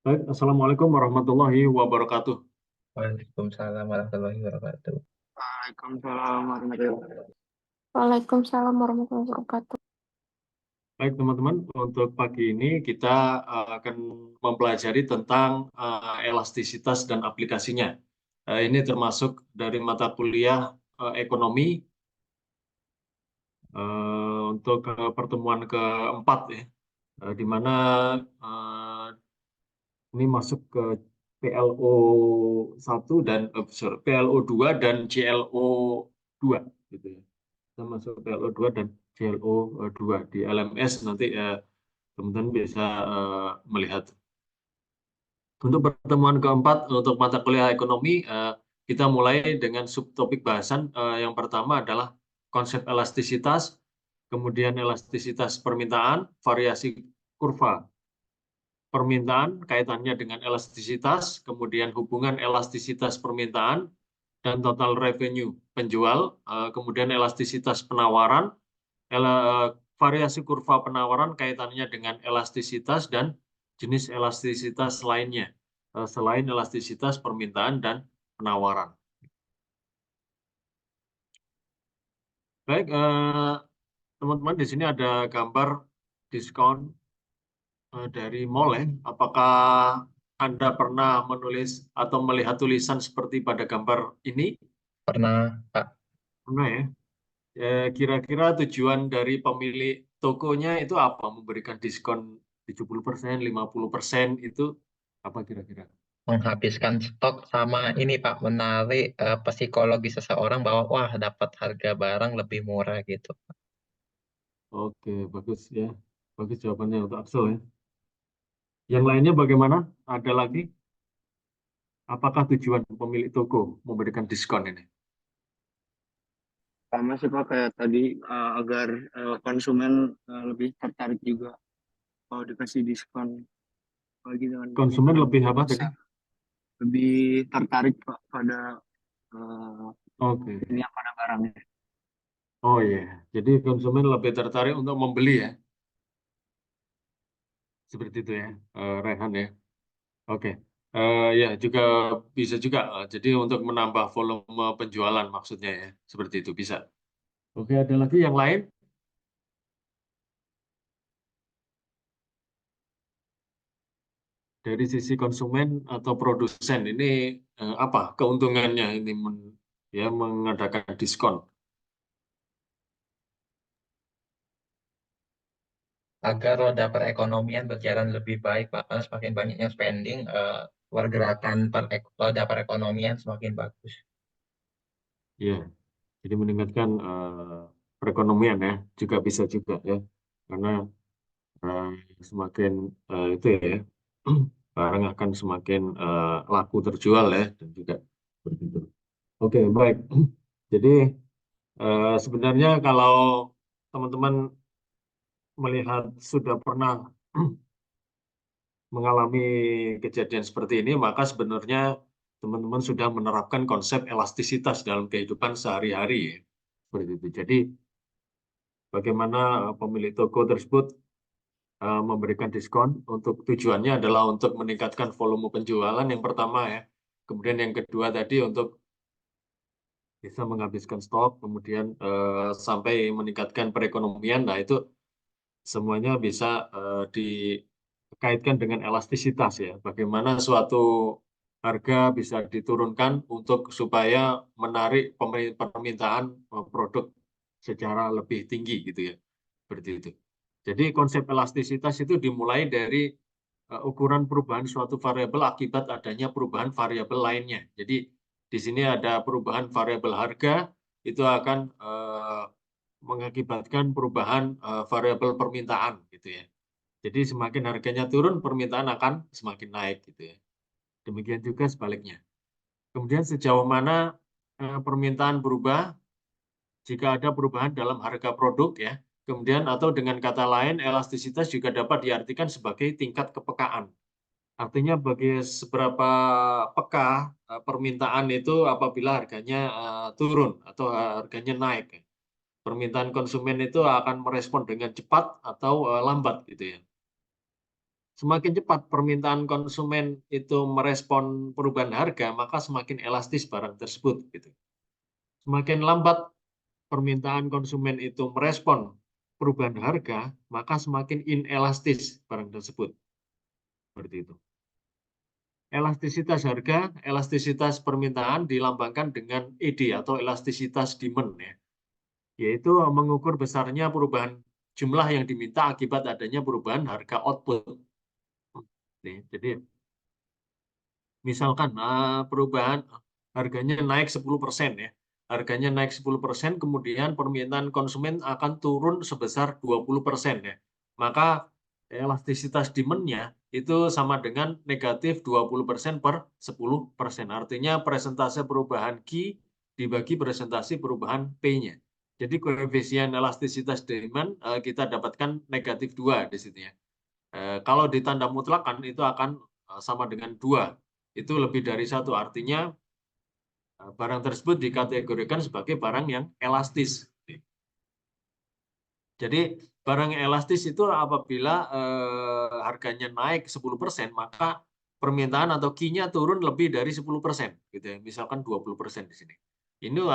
Baik, Assalamualaikum warahmatullahi wabarakatuh. Waalaikumsalam warahmatullahi wabarakatuh. Waalaikumsalam warahmatullahi wabarakatuh. Waalaikumsalam warahmatullahi wabarakatuh. Baik, teman-teman, untuk pagi ini kita akan mempelajari tentang elastisitas dan aplikasinya. Ini termasuk dari mata kuliah ekonomi untuk pertemuan keempat ya, di mana eh, ini masuk ke PLO 1 dan PLO 2 dan CLO 2 gitu ya. Kita masuk PLO 2 dan CLO 2 di LMS nanti teman-teman bisa melihat. Untuk pertemuan keempat untuk mata kuliah ekonomi, kita mulai dengan subtopik bahasan. Yang pertama adalah konsep elastisitas, kemudian elastisitas permintaan, variasi kurva permintaan kaitannya dengan elastisitas, kemudian hubungan elastisitas permintaan dan total revenue penjual, kemudian elastisitas penawaran, variasi kurva penawaran kaitannya dengan elastisitas dan jenis elastisitas lainnya, selain elastisitas permintaan dan penawaran. Baik, teman-teman, di sini ada gambar diskon dari mall ya. Apakah Anda pernah menulis atau melihat tulisan seperti pada gambar ini? Pernah, Pak. Pernah ya. Kira-kira tujuan dari pemilik tokonya itu apa? Memberikan diskon 70%, 50% itu apa kira-kira? Menghabiskan stok sama ini, Pak, menarik psikologi seseorang bahwa wah dapat harga barang lebih murah gitu. Oke, bagus ya. Bagus jawabannya untuk Axel ya. Yang lainnya bagaimana? Ada lagi? Apakah tujuan pemilik toko memberikan diskon ini? Sama sih Pak kayak tadi agar konsumen lebih tertarik juga kalau dikasih diskon lagi dengan Konsumen harga lebih yang apa tadi? besar, lebih tertarik Pak pada uh, Oke. ini pada barangnya. Oh iya, jadi konsumen lebih tertarik untuk membeli ya, seperti itu ya, Rehan ya. Oke. Ya juga bisa juga. Jadi untuk menambah volume penjualan maksudnya ya, seperti itu bisa. Oke, ada lagi yang lain dari sisi konsumen atau produsen ini apa keuntungannya ini ya mengadakan diskon? Agar roda perekonomian berjalan lebih baik, Pak. Karena semakin banyaknya spending, pergerakan roda perekonomian semakin bagus. Ya, jadi meningkatkan perekonomian ya, juga bisa juga ya, karena eh, semakin itu ya barang akan semakin laku terjual ya dan juga begitu. Oke, baik. Jadi sebenarnya kalau teman-teman melihat sudah pernah mengalami kejadian seperti ini, maka sebenarnya teman-teman sudah menerapkan konsep elastisitas dalam kehidupan sehari-hari ya. Seperti itu. Jadi bagaimana pemilik toko tersebut memberikan diskon untuk tujuannya adalah untuk meningkatkan volume penjualan yang pertama ya. Kemudian yang kedua tadi untuk bisa menghabiskan stok, kemudian sampai meningkatkan perekonomian. Nah, itu semuanya bisa dikaitkan dengan elastisitas ya. Bagaimana suatu harga bisa diturunkan untuk supaya menarik permintaan produk secara lebih tinggi gitu ya. Seperti itu. Jadi konsep elastisitas itu dimulai dari ukuran perubahan suatu variabel akibat adanya perubahan variabel lainnya. Jadi di sini ada perubahan variabel harga, itu akan mengakibatkan perubahan variabel permintaan gitu ya. Jadi semakin harganya turun, permintaan akan semakin naik gitu ya. Demikian juga sebaliknya. Kemudian sejauh mana permintaan berubah jika ada perubahan dalam harga produk ya. Kemudian atau dengan kata lain elastisitas juga dapat diartikan sebagai tingkat kepekaan. Artinya bagi seberapa peka permintaan itu apabila harganya turun atau harganya naik. Permintaan konsumen itu akan merespon dengan cepat atau lambat gitu ya. semakin cepat permintaan konsumen itu merespon perubahan harga, maka semakin elastis barang tersebut. Gitu. Semakin lambat permintaan konsumen itu merespon perubahan harga, maka semakin inelastis barang tersebut. Seperti itu. Elastisitas harga, elastisitas permintaan dilambangkan dengan ED atau elastisitas demand, ya, yaitu mengukur besarnya perubahan jumlah yang diminta akibat adanya perubahan harga output. Jadi misalkan perubahan harganya naik 10%, ya. Harganya naik 10%, kemudian permintaan konsumen akan turun sebesar 20%, ya. Maka elastisitas demand-nya itu sama dengan negatif 20% per 10%. Artinya persentase perubahan Q dibagi persentase perubahan P-nya. Jadi koefisien elastisitas demand kita dapatkan negatif 2 di situ, ya. Kalau ditanda mutlakan itu akan sama dengan 2. Itu lebih dari 1. Artinya barang tersebut dikategorikan sebagai barang yang elastis. Jadi barang yang elastis itu apabila harganya naik 10%, maka permintaan atau Q-nya turun lebih dari 10%, gitu ya. Misalkan 20% di sini. Itu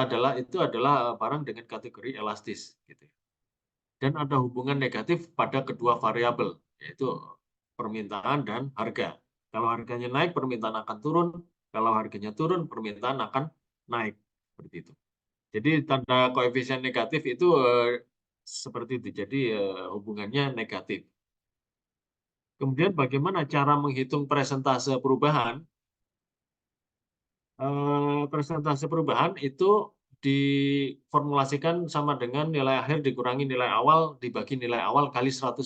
adalah barang dengan kategori elastis, gitu. Dan ada hubungan negatif pada kedua variabel, yaitu permintaan dan harga. Kalau harganya naik, permintaan akan turun. Kalau harganya turun, permintaan akan naik. Seperti itu. Jadi tanda koefisien negatif itu seperti itu. Jadi hubungannya negatif. Kemudian bagaimana cara menghitung persentase perubahan? Persentase perubahan itu diformulasikan sama dengan nilai akhir dikurangi nilai awal dibagi nilai awal kali 100%.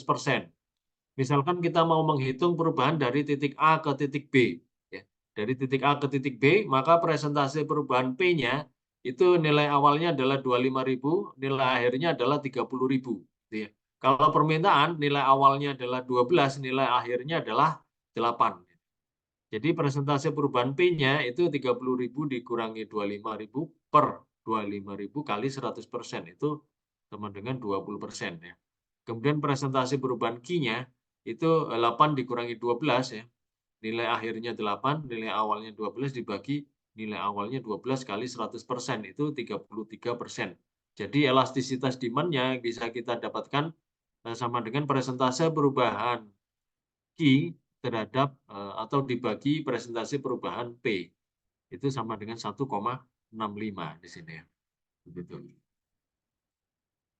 Misalkan kita mau menghitung perubahan dari titik A ke titik B. Ya. Dari titik A ke titik B, maka persentase perubahan P-nya itu nilai awalnya adalah 25.000, nilai akhirnya adalah 30.000. Ya. Kalau permintaan, nilai awalnya adalah 12, nilai akhirnya adalah 8. Jadi persentase perubahan P-nya itu 30.000 dikurangi 25.000 per 25.000 kali 100%. Itu sama dengan 20%. Ya. Kemudian persentase perubahan Q-nya itu 8 dikurangi 12, ya. Nilai akhirnya 8, nilai awalnya 12 dibagi nilai awalnya 12 kali 100%, itu 33%. Jadi elastisitas demand-nya bisa kita dapatkan sama dengan persentase perubahan Q terhadap atau dibagi persentase perubahan P. Itu sama dengan 1,65 di sini, ya. Begitu.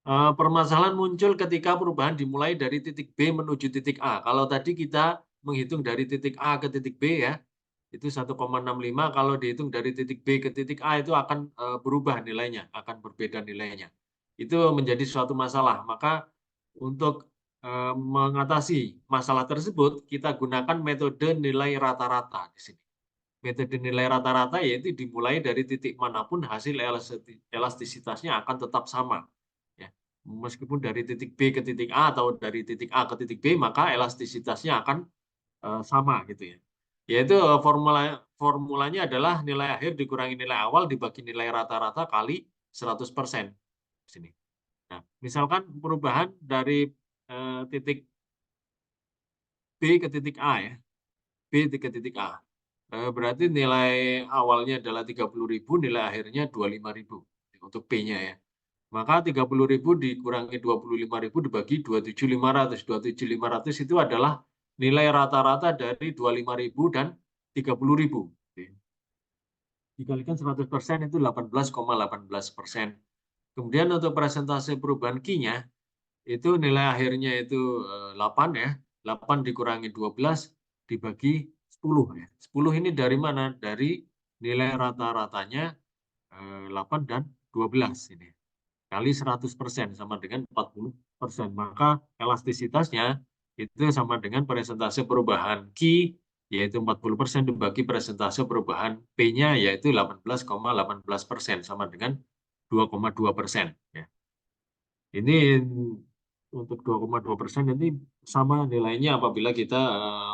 Permasalahan muncul ketika perubahan dimulai dari titik B menuju titik A. Kalau tadi kita menghitung dari titik A ke titik B, ya, itu 1,65. Kalau dihitung dari titik B ke titik A itu akan berubah nilainya, akan berbeda nilainya. Itu menjadi suatu masalah. Maka untuk mengatasi masalah tersebut, kita gunakan metode nilai rata-rata di sini. Metode nilai rata-rata yaitu dimulai dari titik manapun hasil elastisitasnya akan tetap sama. Meskipun dari titik B ke titik A atau dari titik A ke titik B, maka elastisitasnya akan sama, gitu, ya. Yaitu formulanya adalah nilai akhir dikurangi nilai awal dibagi nilai rata-rata kali 100%. Sini. Nah, misalkan perubahan dari titik B ke titik A, ya. B ke titik A. Berarti nilai awalnya adalah 30.000, nilai akhirnya 25.000 untuk P-nya, ya. Maka 30.000 dikurangi 25.000 dibagi 27.500. 27.500 itu adalah nilai rata-rata dari 25.000 dan 30.000. Dikalikan 100% itu 18,18%. Kemudian untuk persentase perubahan Q-nya, itu nilai akhirnya itu 8, ya. 8 dikurangi 12 dibagi 10. Ya. 10 ini dari mana? Dari nilai rata-ratanya 8 dan 12 ini. Kali 100% sama dengan 40%. Maka elastisitasnya itu sama dengan persentase perubahan Q, yaitu 40% dibagi persentase perubahan P-nya, yaitu 18,18%, sama dengan 2,2%. Ya. Ini untuk 2,2% ini sama nilainya apabila kita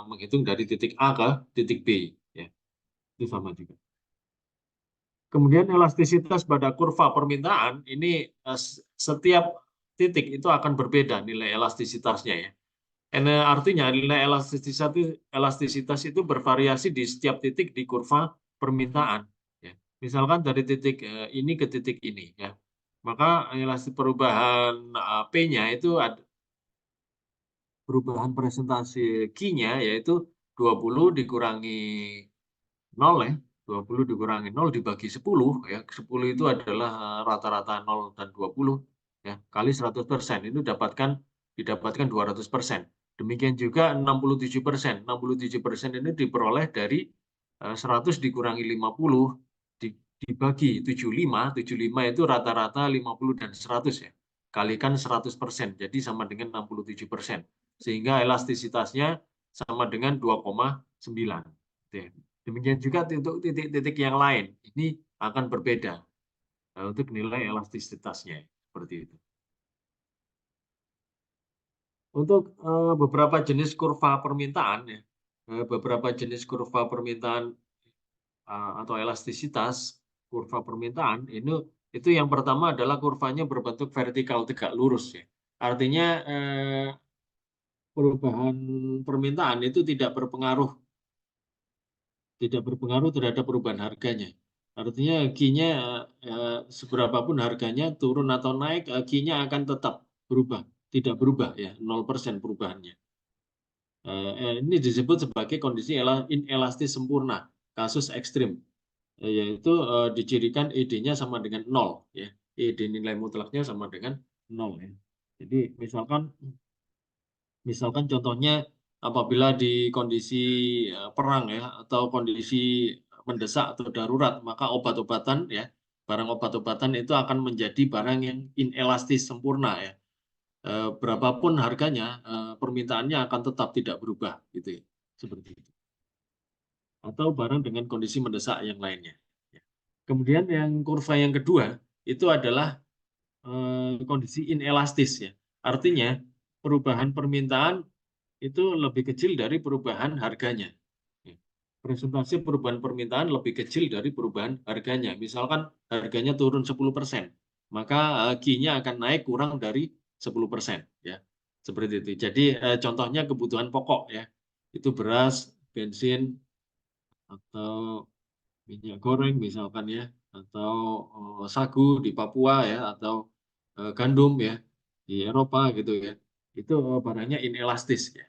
menghitung dari titik A ke titik B. Ya. Itu sama juga. Kemudian elastisitas pada kurva permintaan ini setiap titik itu akan berbeda nilai elastisitasnya, ya. Artinya nilai elastisitas itu bervariasi di setiap titik di kurva permintaan. Ya. Misalkan dari titik ini ke titik ini, ya, maka perubahan P-nya itu ada perubahan presentasi Q-nya yaitu 20 dikurangi 0 ya. 20 dikurangi 0 dibagi 10 ya. 10 itu adalah rata-rata 0 dan 20 ya, kali 100%. Itu didapatkan 200%. Demikian juga 67%. 67% ini diperoleh dari 100 dikurangi 50 dibagi 75. 75 itu rata-rata 50 dan 100 ya. Kalikan 100%. Jadi sama dengan 67%. Sehingga elastisitasnya sama dengan 2,9. Demikian juga untuk titik-titik yang lain. Ini akan berbeda untuk nilai elastisitasnya. Seperti itu. Untuk beberapa jenis kurva permintaan, ya, beberapa jenis kurva permintaan atau elastisitas kurva permintaan itu yang pertama adalah kurvanya berbentuk vertikal tegak lurus ya. Artinya perubahan permintaan itu tidak berpengaruh terhadap perubahan harganya. Artinya Q-nya seberapapun harganya turun atau naik, Q-nya akan tetap berubah, tidak berubah ya, 0% perubahannya. Ini disebut sebagai kondisi inelastis sempurna, kasus ekstrim, yaitu dicirikan ED-nya sama dengan 0 ya. ED nilai mutlaknya sama dengan 0 ya. Jadi misalkan contohnya apabila di kondisi perang ya atau kondisi mendesak atau darurat, maka obat-obatan ya, barang obat-obatan itu akan menjadi barang yang inelastis sempurna ya. Berapapun harganya, permintaannya akan tetap tidak berubah gitu ya. Seperti itu. Atau barang dengan kondisi mendesak yang lainnya. Kemudian yang kurva yang kedua itu adalah kondisi inelastis ya. Artinya perubahan permintaan itu lebih kecil dari perubahan harganya. Presentasi perubahan permintaan lebih kecil dari perubahan harganya. Misalkan harganya turun 10%, maka Q-nya akan naik kurang dari 10%. Ya. Seperti itu. Jadi contohnya kebutuhan pokok ya. Itu beras, bensin, atau minyak goreng misalkan ya, atau sagu di Papua ya, atau gandum ya di Eropa gitu ya. Itu barangnya inelastis ya.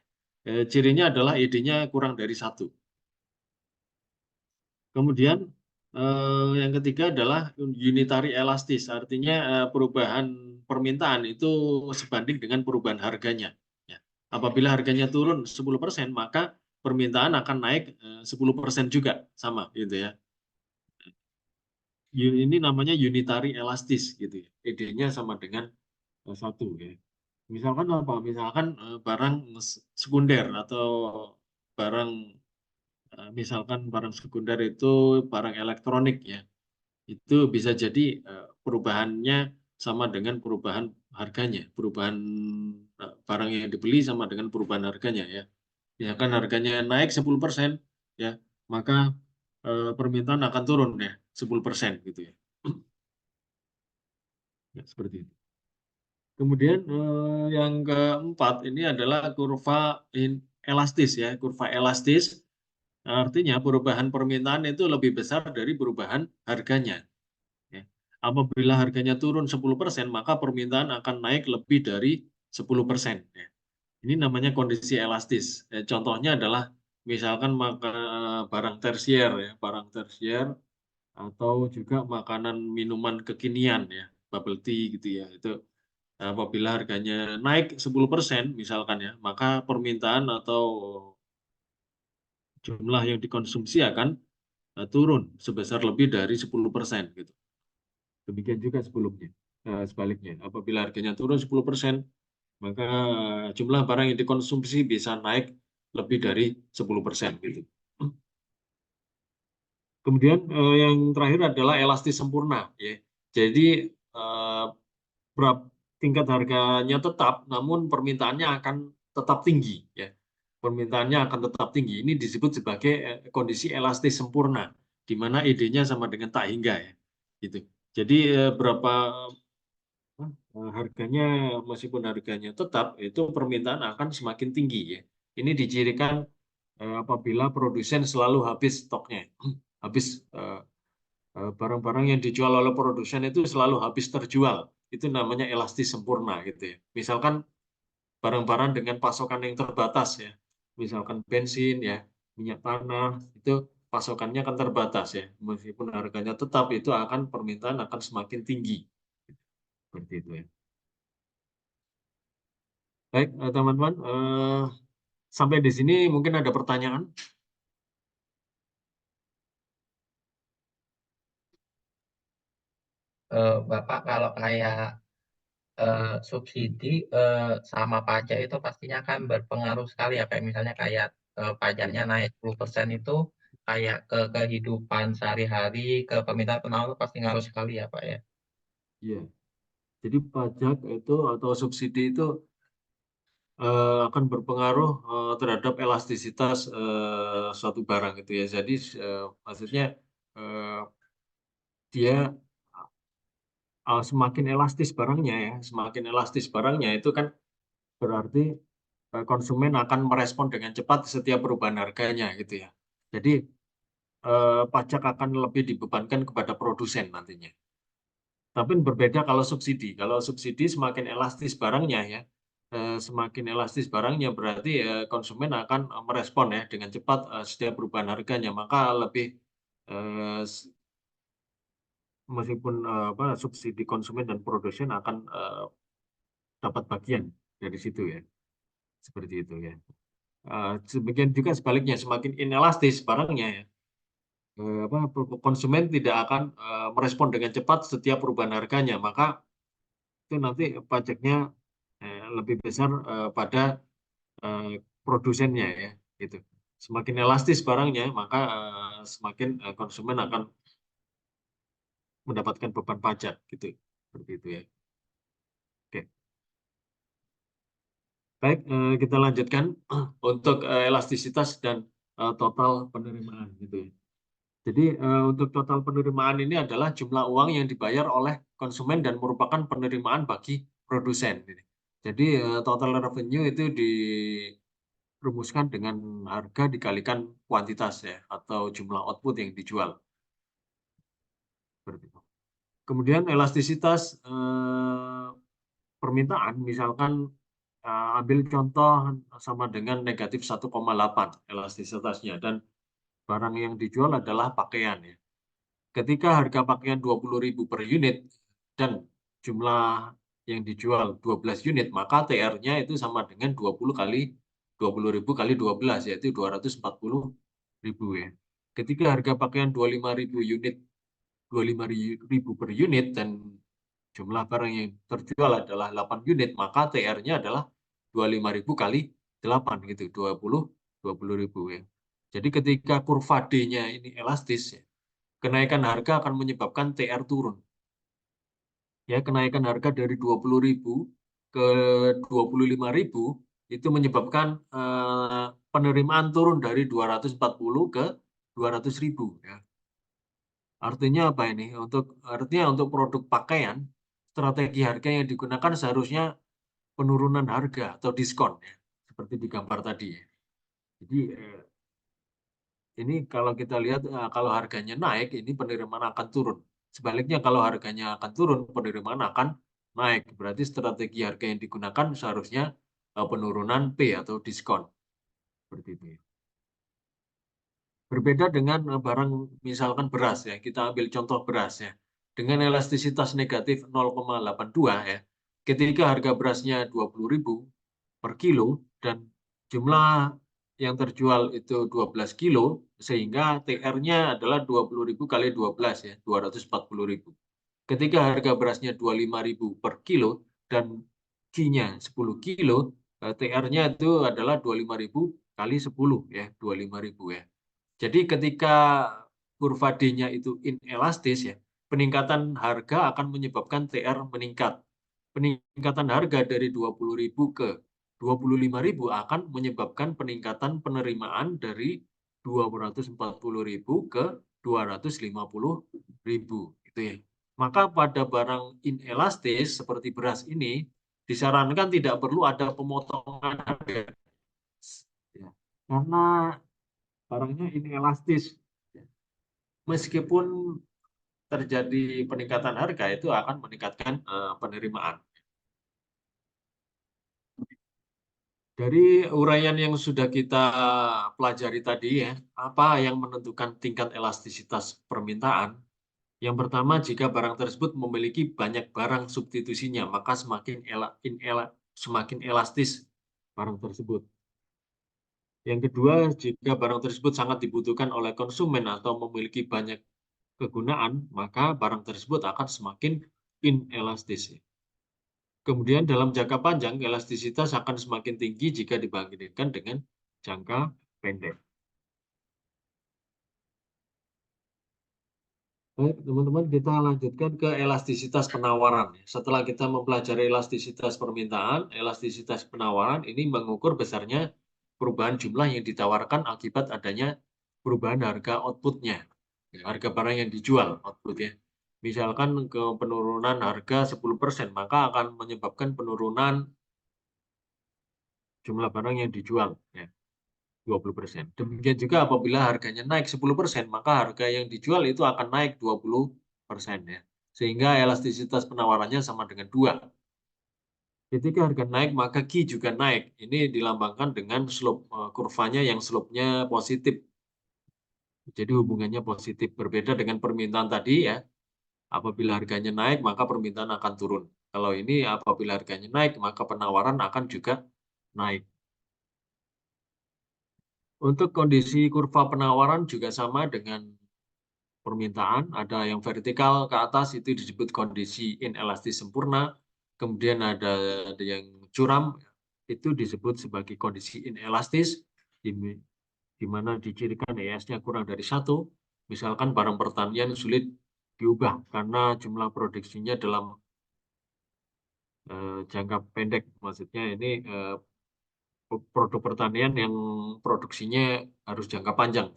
Cirinya adalah ED-nya kurang dari 1. Kemudian yang ketiga adalah unitary elastis, artinya perubahan permintaan itu sebanding dengan perubahan harganya. Ya. Apabila harganya turun 10%, maka permintaan akan naik 10% juga, sama gitu ya. Ini namanya unitary elastis gitu ya. ED-nya sama dengan 1 ya. Misalkan apa? Misalkan barang sekunder atau barang misalkan barang sekunder itu barang elektronik ya. Itu bisa jadi perubahannya sama dengan perubahan harganya. Perubahan barang yang dibeli sama dengan perubahan harganya ya. Misalkan harganya naik 10% ya, maka permintaan akan turun ya 10% gitu ya. Ya, seperti itu. Kemudian yang keempat ini adalah kurva elastis ya. Kurva elastis artinya perubahan permintaan itu lebih besar dari perubahan harganya. Ya. Apabila harganya turun 10%, maka permintaan akan naik lebih dari 10%. Ya. Ini namanya kondisi elastis. Contohnya adalah misalkan barang tersier ya, barang tersier atau juga makanan minuman kekinian ya, bubble tea gitu ya. Itu apabila harganya naik 10% misalkan ya, maka permintaan atau jumlah yang dikonsumsi akan turun sebesar lebih dari 10% gitu. Demikian juga sebelumnya. Sebaliknya, apabila harganya turun 10%, maka jumlah barang yang dikonsumsi bisa naik lebih dari 10% gitu. Kemudian yang terakhir adalah elastis sempurna ya. Jadi tingkat harganya tetap, namun permintaannya akan tetap tinggi ya. Permintaannya akan tetap tinggi. Ini disebut sebagai kondisi elastis sempurna, di mana ED-nya sama dengan tak hingga ya. Gitu. Jadi harganya meskipun harganya tetap, itu permintaan akan semakin tinggi ya. Ini dicirikan apabila produsen selalu habis stoknya, habis barang-barang yang dijual oleh produsen itu selalu habis terjual. Itu namanya elastis sempurna gitu ya. Misalkan barang-barang dengan pasokan yang terbatas ya, misalkan bensin ya, minyak tanah, itu pasokannya akan terbatas ya. Meskipun harganya tetap, itu akan permintaan akan semakin tinggi. Seperti itu ya. Baik, teman-teman, sampai di sini mungkin ada pertanyaan. Bapak, kalau kayak subsidi sama pajak itu pastinya kan berpengaruh sekali ya, kayak misalnya kayak pajaknya naik 10% itu kayak ke kehidupan sehari-hari, ke permintaan penawar itu pasti ngaruh sekali ya Pak ya. Iya. Jadi pajak itu atau subsidi itu akan berpengaruh terhadap elastisitas suatu barang gitu ya. Jadi maksudnya eh, dia semakin elastis barangnya ya, semakin elastis barangnya itu kan berarti konsumen akan merespon dengan cepat setiap perubahan harganya gitu ya. Jadi pajak akan lebih dibebankan kepada produsen nantinya. Tapi berbeda kalau subsidi. Kalau subsidi semakin elastis barangnya ya, semakin elastis barangnya berarti konsumen akan merespon ya dengan cepat setiap perubahan harganya. Maka lebih eh, meskipun subsidi konsumen dan produsen akan dapat bagian dari situ ya, seperti itu ya. Sebagian juga sebaliknya, semakin inelastis barangnya ya, konsumen tidak akan merespon dengan cepat setiap perubahan harganya, maka itu nanti pajaknya lebih besar pada produsennya ya, gitu. Semakin elastis barangnya, maka semakin konsumen akan mendapatkan beban pajak, gitu, seperti itu ya. Oke, baik, kita lanjutkan untuk elastisitas dan total penerimaan, gitu ya. Jadi untuk total penerimaan ini adalah jumlah uang yang dibayar oleh konsumen dan merupakan penerimaan bagi produsen. Jadi total revenue itu dirumuskan dengan harga dikalikan kuantitas ya, atau jumlah output yang dijual. Seperti itu. Kemudian elastisitas permintaan, misalkan ambil contoh sama dengan negatif 1,8 elastisitasnya, dan barang yang dijual adalah pakaian ya. Ketika harga pakaian 20.000 per unit dan jumlah yang dijual 12 unit, maka TR-nya itu sama dengan 20 kali 20.000 kali 12, yaitu 240.000 ya. Ketika harga pakaian 25.000 unit, 25.000 per unit dan jumlah barang yang terjual adalah 8 unit, maka TR-nya adalah 25.000 kali 8 gitu, 20.000 ya. Jadi ketika kurva D-nya ini elastis ya, kenaikan harga akan menyebabkan TR turun. Ya, kenaikan harga dari 20.000 ke 25.000 itu menyebabkan penerimaan turun dari 240 ke 200.000 ya. Artinya apa ini? Artinya untuk produk pakaian, strategi harga yang digunakan seharusnya penurunan harga atau diskon ya, seperti di gambar tadi ya. Jadi ini kalau kita lihat kalau harganya naik, ini penerimaan akan turun. Sebaliknya kalau harganya akan turun, penerimaan akan naik. Berarti strategi harga yang digunakan seharusnya penurunan P atau diskon. Seperti itu ya. Berbeda dengan barang misalkan beras ya. Kita ambil contoh beras ya. Dengan elastisitas negatif 0,82 ya. Ketika harga berasnya 20.000 per kilo dan jumlah yang terjual itu 12 kilo, sehingga TR-nya adalah 20.000 kali 12 ya, 240.000. Ketika harga berasnya 25.000 per kilo dan Q-nya 10 kilo, TR-nya itu adalah 25.000 kali 10 ya, 25.000 ya. Jadi ketika kurva D-nya itu inelastis ya, peningkatan harga akan menyebabkan TR meningkat. Peningkatan harga dari 20.000 ke 25.000 akan menyebabkan peningkatan penerimaan dari 240.000 ke 250.000 gitu ya. Maka pada barang inelastis seperti beras ini disarankan tidak perlu ada pemotongan harga. Ya, karena barangnya inelastis. Meskipun terjadi peningkatan harga, itu akan meningkatkan penerimaan. Dari uraian yang sudah kita pelajari tadi ya, apa yang menentukan tingkat elastisitas permintaan? Yang pertama, jika barang tersebut memiliki banyak barang substitusinya, maka semakin elastis barang tersebut. Yang kedua, jika barang tersebut sangat dibutuhkan oleh konsumen atau memiliki banyak kegunaan, maka barang tersebut akan semakin inelastis. Kemudian dalam jangka panjang, elastisitas akan semakin tinggi jika dibandingkan dengan jangka pendek. Baik, teman-teman, kita lanjutkan ke elastisitas penawaran. Setelah kita mempelajari elastisitas permintaan, elastisitas penawaran ini mengukur besarnya perubahan jumlah yang ditawarkan akibat adanya perubahan harga outputnya. Harga barang yang dijual, output ya. Misalkan ke penurunan harga 10%, maka akan menyebabkan penurunan jumlah barang yang dijual. Ya. 20%. Demikian juga apabila harganya naik 10%, maka harga yang dijual itu akan naik 20%. Ya. Sehingga elastisitas penawarannya sama dengan 2. Ketika harga naik, maka Q juga naik. Ini dilambangkan dengan slope kurvanya yang slope-nya positif. Jadi hubungannya positif. Berbeda dengan permintaan tadi ya. Apabila harganya naik, maka permintaan akan turun. Kalau ini apabila harganya naik, maka penawaran akan juga naik. Untuk kondisi kurva penawaran juga sama dengan permintaan, ada yang vertikal ke atas itu disebut kondisi inelastis sempurna, kemudian ada yang curam, itu disebut sebagai kondisi inelastis, di mana dicirikan ES-nya kurang dari 1, misalkan barang pertanian sulit diubah karena jumlah produksinya dalam jangka pendek, maksudnya ini produk pertanian yang produksinya harus jangka panjang.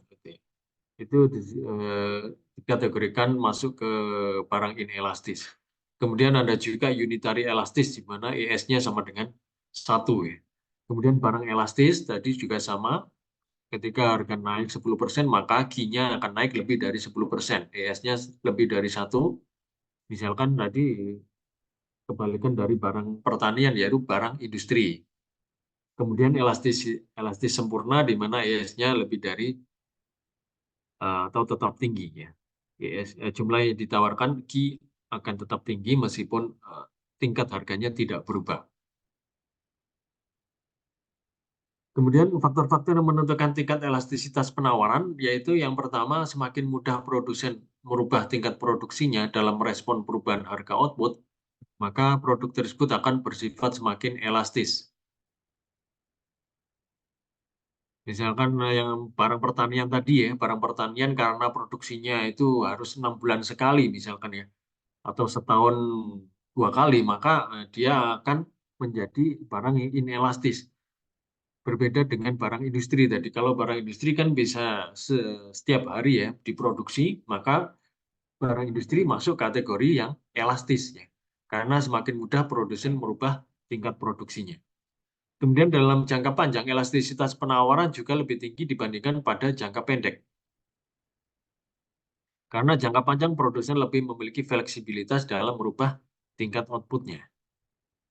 Itu dikategorikan masuk ke barang inelastis. Kemudian ada juga unitary elastis, di mana ES-nya sama dengan 1. Ya. Kemudian barang elastis tadi juga sama, ketika harga naik 10%, maka Q-nya akan naik lebih dari 10%. ES-nya lebih dari 1. Misalkan tadi kebalikan dari barang pertanian, yaitu barang industri. Kemudian elastis sempurna, di mana ES-nya lebih dari atau tetap tinggi ya. Jumlah yang ditawarkan Q akan tetap tinggi meskipun tingkat harganya tidak berubah. Kemudian faktor-faktor yang menentukan tingkat elastisitas penawaran yaitu yang pertama, semakin mudah produsen merubah tingkat produksinya dalam merespon perubahan harga output, maka produk tersebut akan bersifat semakin elastis. Misalkan yang barang pertanian tadi ya, barang pertanian karena produksinya itu harus 6 bulan sekali misalkan ya, atau setahun 2 kali, maka dia akan menjadi barang yang inelastis. Berbeda dengan barang industri tadi. Kalau barang industri kan bisa setiap hari ya diproduksi, maka barang industri masuk kategori yang elastis ya. Karena semakin mudah produsen merubah tingkat produksinya. Kemudian dalam jangka panjang, elastisitas penawaran juga lebih tinggi dibandingkan pada jangka pendek. Karena jangka panjang produsen lebih memiliki fleksibilitas dalam merubah tingkat outputnya.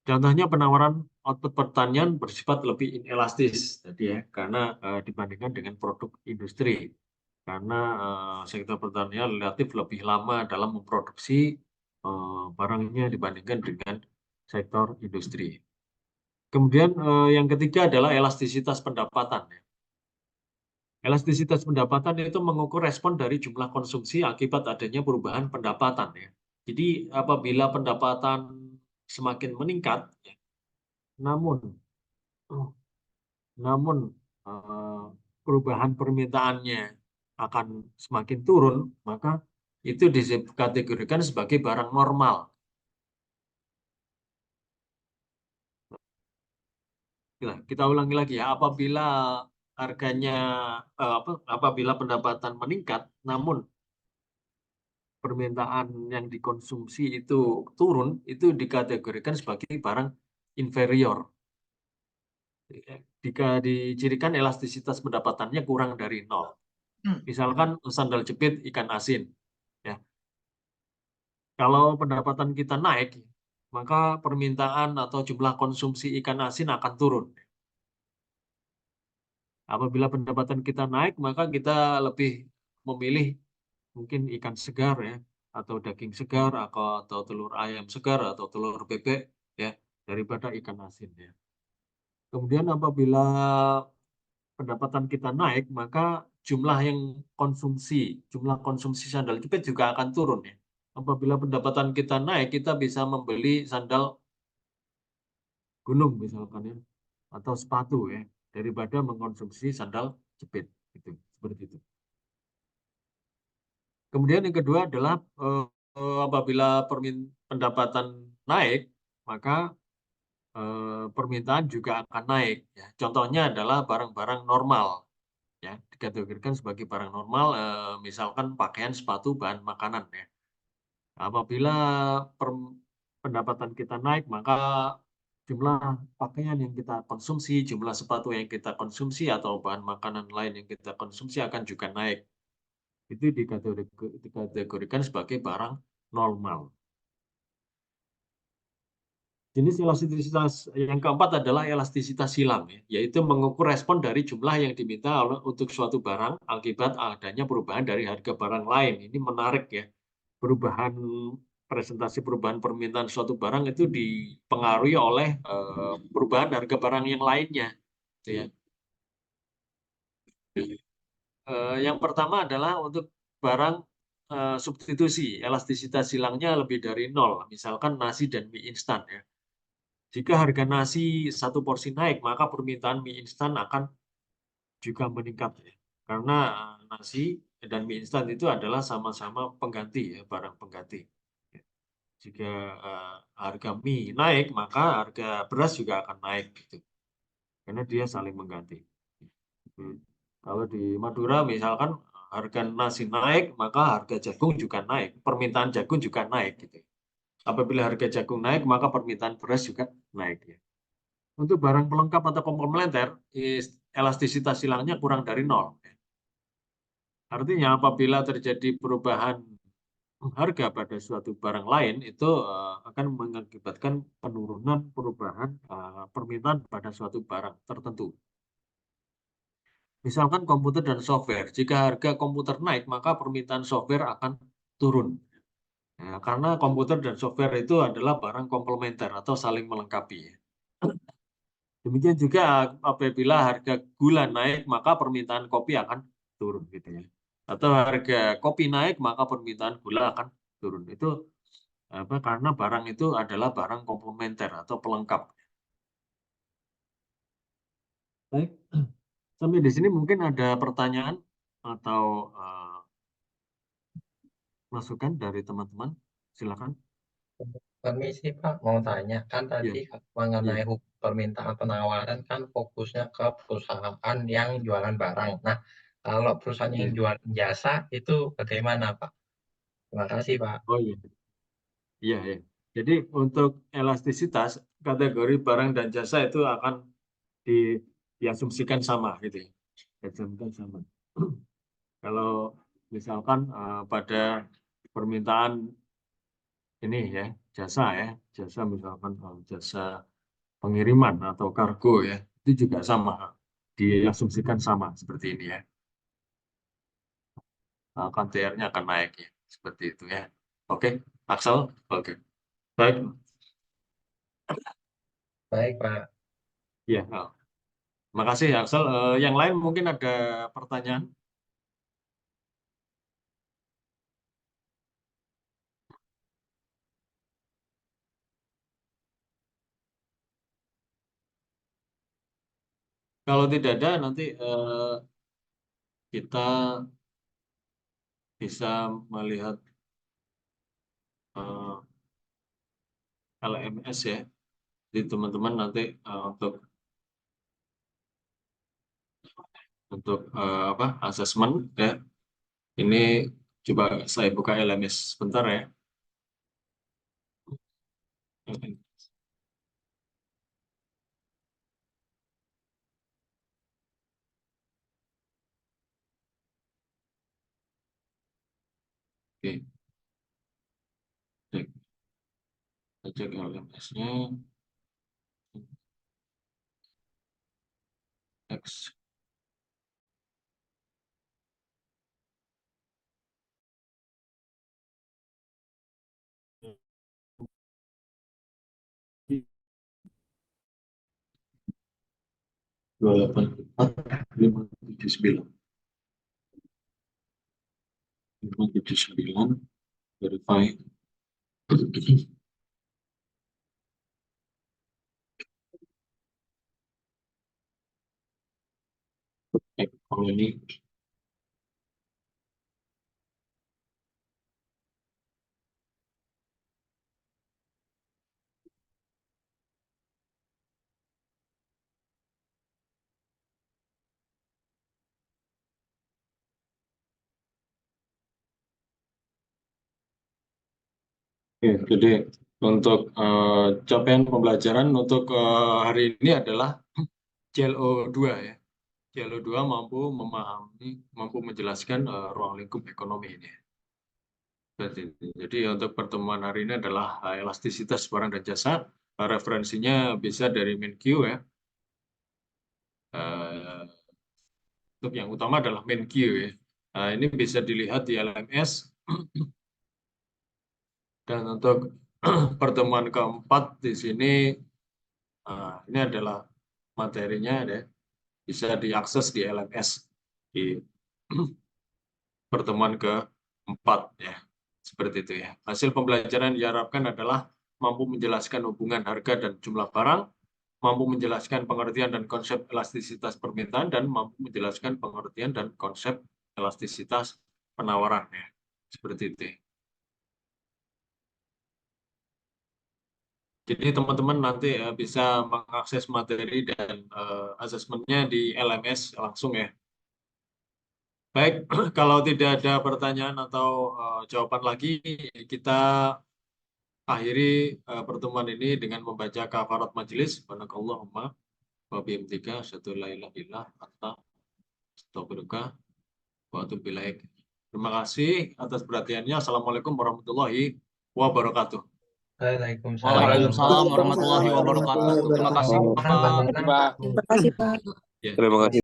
Contohnya penawaran output pertanian bersifat lebih inelastis tadi ya, karena dibandingkan dengan produk industri. Karena sektor pertanian relatif lebih lama dalam memproduksi barangnya dibandingkan dengan sektor industri. Kemudian yang ketiga adalah elastisitas pendapatan. Elastisitas pendapatan itu mengukur respon dari jumlah konsumsi akibat adanya perubahan pendapatan. Ya. Jadi apabila pendapatan semakin meningkat, ya, namun namun perubahan permintaannya akan semakin turun, maka itu dikategorikan sebagai barang normal. Kita ulangi lagi ya, apabila harganya apabila pendapatan meningkat, namun permintaan yang dikonsumsi itu turun, itu dikategorikan sebagai barang inferior. Jika dicirikan elastisitas pendapatannya kurang dari 0. Misalkan sandal jepit ikan asin. Ya. Kalau pendapatan kita naik, maka permintaan atau jumlah konsumsi ikan asin akan turun. Apabila pendapatan kita naik, maka kita lebih memilih mungkin ikan segar ya, atau daging segar, atau telur ayam segar, atau telur bebek ya, daripada ikan asin ya. Kemudian apabila pendapatan kita naik, maka jumlah konsumsi sandal jepit juga akan turun ya. Apabila pendapatan kita naik, kita bisa membeli sandal gunung misalkan ya, atau sepatu ya, daripada mengkonsumsi sandal jepit gitu, seperti itu. Kemudian yang kedua adalah apabila pendapatan naik, maka permintaan juga akan naik. Ya. Contohnya adalah barang-barang normal, ya dikategorikan sebagai barang normal, misalkan pakaian, sepatu, bahan makanan. Ya. Apabila pendapatan kita naik, maka jumlah pakaian yang kita konsumsi, jumlah sepatu yang kita konsumsi, atau bahan makanan lain yang kita konsumsi akan juga naik. Itu dikategorikan sebagai barang normal. Jenis elastisitas yang keempat adalah elastisitas silang, ya, yaitu mengukur respon dari jumlah yang diminta untuk suatu barang akibat adanya perubahan dari harga barang lain. Ini menarik ya, presentasi perubahan permintaan suatu barang itu dipengaruhi oleh perubahan harga barang yang lainnya. Gitu ya. Yang pertama adalah untuk barang substitusi, elastisitas silangnya lebih dari 0, misalkan nasi dan mie instan ya. Jika harga nasi satu porsi naik, maka permintaan mie instan akan juga meningkat ya. Karena nasi dan mie instan itu adalah sama-sama pengganti ya, barang pengganti. Jika harga mie naik, maka harga beras juga akan naik gitu. Karena dia saling mengganti. Kalau di Madura misalkan harga nasi naik, maka harga jagung juga naik. Permintaan jagung juga naik gitu. Apabila harga jagung naik, maka permintaan beras juga naik ya. Untuk barang pelengkap atau komplementer, elastisitas silangnya kurang dari 0. Artinya apabila terjadi perubahan harga pada suatu barang lain, itu akan mengakibatkan penurunan perubahan permintaan pada suatu barang tertentu. Misalkan komputer dan software. Jika harga komputer naik, maka permintaan software akan turun. Ya, karena komputer dan software itu adalah barang komplementer atau saling melengkapi. Demikian juga apabila harga gula naik, maka permintaan kopi akan turun gitu ya. Atau harga kopi naik, maka permintaan gula akan turun. Itu karena barang itu adalah barang komplementer atau pelengkap. Baik, sampai di sini mungkin ada pertanyaan atau masukan dari teman-teman. Silakan. Permisi Pak, mau tanya kan Ya, tadi mengenai ya. permintaan penawaran kan fokusnya ke perusahaan yang jualan barang. Nah, kalau perusahaan yang Ya. jualan jasa itu bagaimana Pak? Terima kasih Pak. Oh iya, iya, ya. Jadi untuk elastisitas kategori barang dan jasa itu akan diasumsikan sama gitu ya. Diasumsikan sama. Kalau misalkan pada permintaan ini ya, jasa misalkan jasa pengiriman atau kargo ya, itu juga sama, diasumsikan sama seperti ini ya. Akan TR-nya akan naik ya, seperti itu ya. Oke, Axel, oke. Baik, Baik Pak. ya. Makasih Axel. Yang lain mungkin ada pertanyaan? Kalau tidak ada, nanti kita bisa melihat LMS ya. Jadi teman-teman nanti untuk apa asesmen ya. Ini Coba saya buka LMS sebentar ya. Oke, cek LMS-nya. X. Dua delapan empat 579 579 verify. Kalau ini Oke, jadi untuk capaian pembelajaran untuk hari ini adalah CLO2 ya. CLO2 mampu memahami, mampu menjelaskan ruang lingkup ekonomi ini. Jadi untuk pertemuan hari ini adalah elastisitas barang dan jasa. Referensinya bisa dari MenQ ya. Untuk yang utama adalah MenQ ya. Ini bisa dilihat di LMS. Dan untuk pertemuan keempat di sini, ini adalah materinya ya. Bisa diakses di LMS di pertemuan keempat ya. Seperti itu ya. Hasil pembelajaran diharapkan adalah mampu menjelaskan hubungan harga dan jumlah barang, mampu menjelaskan pengertian dan konsep elastisitas permintaan, dan mampu menjelaskan pengertian dan konsep elastisitas penawaran ya. Seperti itu. Jadi teman-teman nanti bisa mengakses materi dan asesmennya di LMS langsung ya. Baik, kalau tidak ada pertanyaan atau jawaban lagi, kita akhiri pertemuan ini dengan membaca kafarat majelis. Subhanakallahumma wa bihamdika asyhadu an la ilaha illa anta astaghfiruka wa atubu ilaik. Terima kasih atas perhatiannya. Assalamualaikum warahmatullahi wabarakatuh. Waalaikumsalam. Waalaikumsalam warahmatullahi wabarakatuh. Terima kasih, Pak. Terima kasih, Pak. Ya. Terima kasih.